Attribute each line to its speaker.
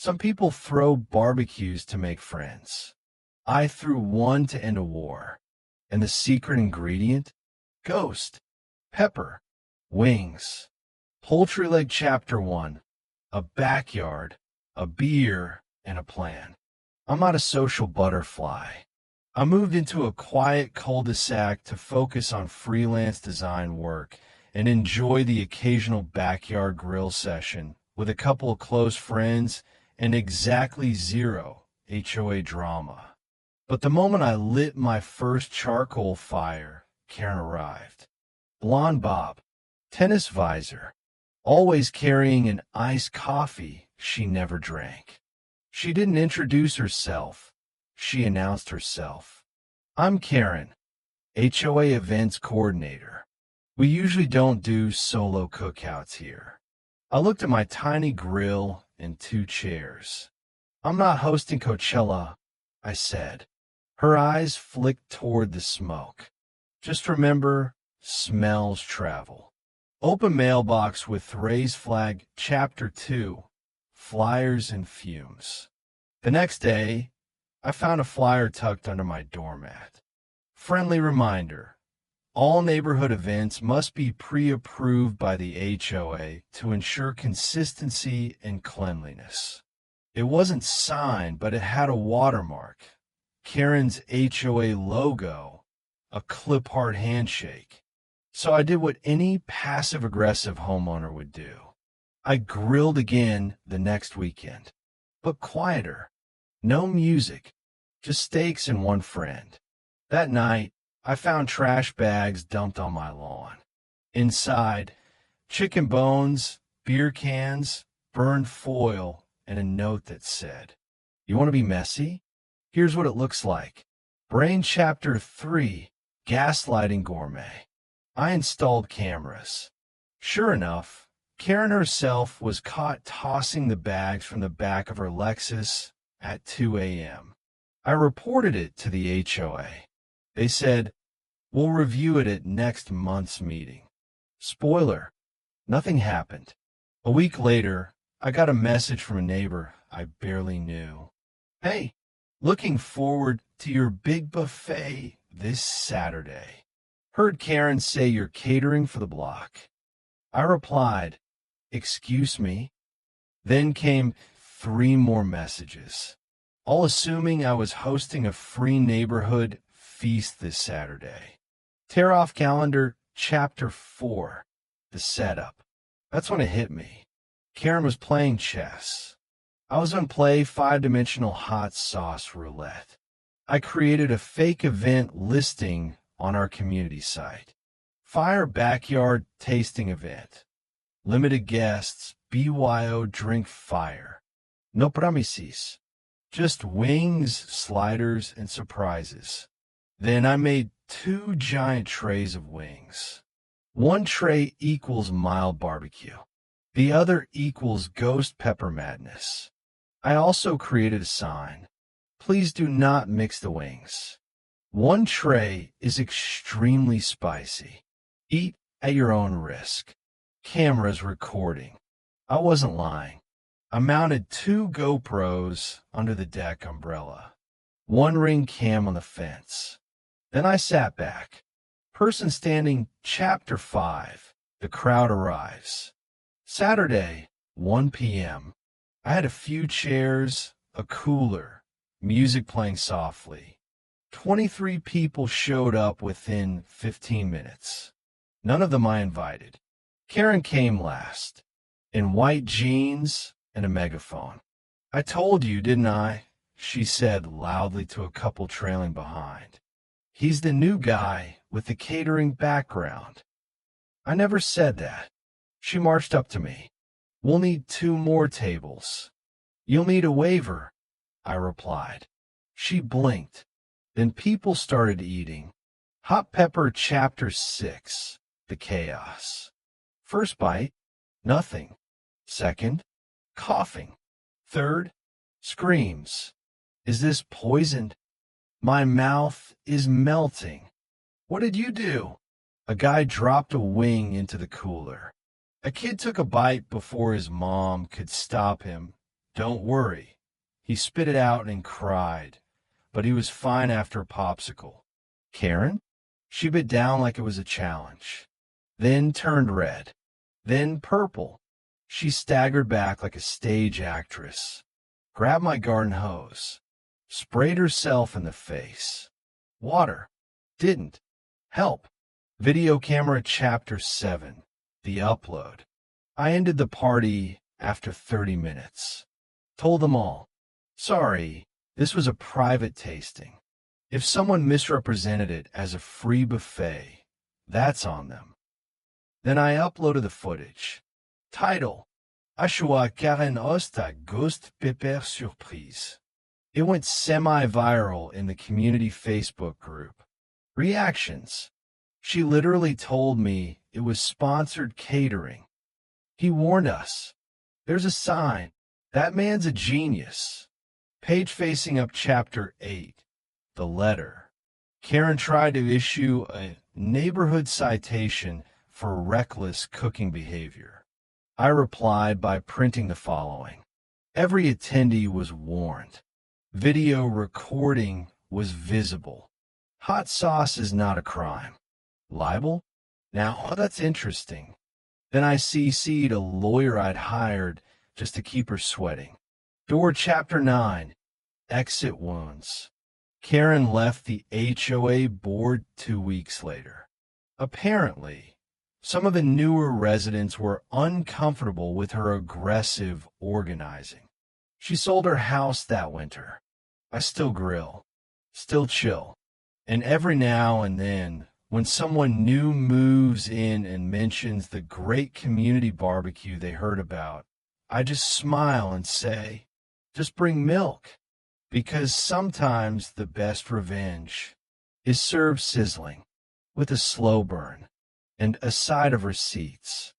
Speaker 1: Some people throw barbecues to make friends. I threw one to end a war. And the secret ingredient? Ghost, pepper, wings. Poultry leg chapter 1. A backyard, a beer, and a plan. I'm not a social butterfly. I moved into a quiet cul-de-sac to focus on freelance design work and enjoy the occasional backyard grill session with a couple of close friends and exactly zero HOA drama. But the moment I lit my first charcoal fire, Karen arrived. Blonde bob, tennis visor, always carrying an iced coffee she never drank. She didn't introduce herself. She announced herself. I'm Karen, HOA events coordinator. We usually don't do solo cookouts here. I looked at my tiny grill and 2 chairs. I'm not hosting Coachella, I said. Her eyes flicked toward the smoke. Just remember, smells travel. Open mailbox with raised flag, Chapter 2, flyers and fumes. The next day, I found a flyer tucked under my doormat. Friendly reminder, all neighborhood events must be pre-approved by the HOA to ensure consistency and cleanliness. It wasn't signed, but it had a watermark. Karen's HOA logo, a clip-art handshake. So I did what any passive-aggressive homeowner would do. I grilled again the next weekend, but quieter. No music, just steaks and one friend. That night, I found trash bags dumped on my lawn. Inside, chicken bones, beer cans, burned foil, and a note that said, "You want to be messy? Here's what it looks like." Brain Chapter 3, Gaslighting Gourmet. I installed cameras. Sure enough, Karen herself was caught tossing the bags from the back of her Lexus at 2 a.m. I reported it to the HOA. They said, "We'll review it at next month's meeting." Spoiler, nothing happened. A week later, I got a message from a neighbor I barely knew. "Hey, looking forward to your big buffet this Saturday. Heard Karen say you're catering for the block." I replied, "Excuse me?" Then came 3 more messages, all assuming I was hosting a free neighborhood feast this Saturday. Tear off calendar, Chapter 4, the setup. That's when it hit me. Karen was playing chess. I was on play 5-dimensional hot sauce roulette. I created a fake event listing on our community site. Fire backyard tasting event. Limited guests, BYO drink fire. No promises. Just wings, sliders, and surprises. Then I made 2 giant trays of wings. One tray equals mild barbecue. The other equals ghost pepper madness. I also created a sign. Please do not mix the wings. One tray is extremely spicy. Eat at your own risk. Cameras recording. I wasn't lying. I mounted 2 GoPros under the deck umbrella. 1 ring cam on the fence. Then I sat back. Person standing, Chapter 5. The crowd arrives. Saturday, 1 p.m. I had a few chairs, a cooler, music playing softly. 23 people showed up within 15 minutes. None of them I invited. Karen came last, in white jeans and a megaphone. "I told you, didn't I?" she said loudly to a couple trailing behind. "He's the new guy with the catering background." I never said that. She marched up to me. "We'll need 2 more tables." "You'll need a waiver," I replied. She blinked. Then people started eating. Hot pepper Chapter 6, the chaos. First bite, nothing. Second, coughing. Third, screams. Is this poisoned? My mouth is melting. "What did you do?" A guy dropped a wing into the cooler. A kid took a bite before his mom could stop him Don't worry. He spit it out and cried, but he was fine after a popsicle. Karen? She bit down like it was a challenge, then turned red, then purple. She staggered back like a stage actress, grabbed my garden hose, sprayed herself in the face. Water. Didn't help. Video camera chapter 7. The upload. I ended the party after 30 minutes. Told them all, sorry, this was a private tasting. If someone misrepresented it as a free buffet, that's on them. Then I uploaded the footage. Title: HOA Karen Osta Ghost Pepper Surprise. It went semi-viral in the community Facebook group. Reactions: she literally told me it was sponsored catering. He warned us. There's a sign. That man's a genius. Page facing up chapter 8. The letter. Karen tried to issue a neighborhood citation for reckless cooking behavior. I replied by printing the following. Every attendee was warned. Video recording was visible. Hot sauce is not a crime. Libel? Now, that's interesting. Then I CC'd a lawyer I'd hired just to keep her sweating. Door chapter 9. Exit wounds. Karen left the HOA board 2 weeks later. Apparently, some of the newer residents were uncomfortable with her aggressive organizing. She sold her house that winter. I still grill, still chill, and every now and then, when someone new moves in and mentions the great community barbecue they heard about, I just smile and say, just bring milk. Because sometimes the best revenge is served sizzling, with a slow burn and a side of receipts.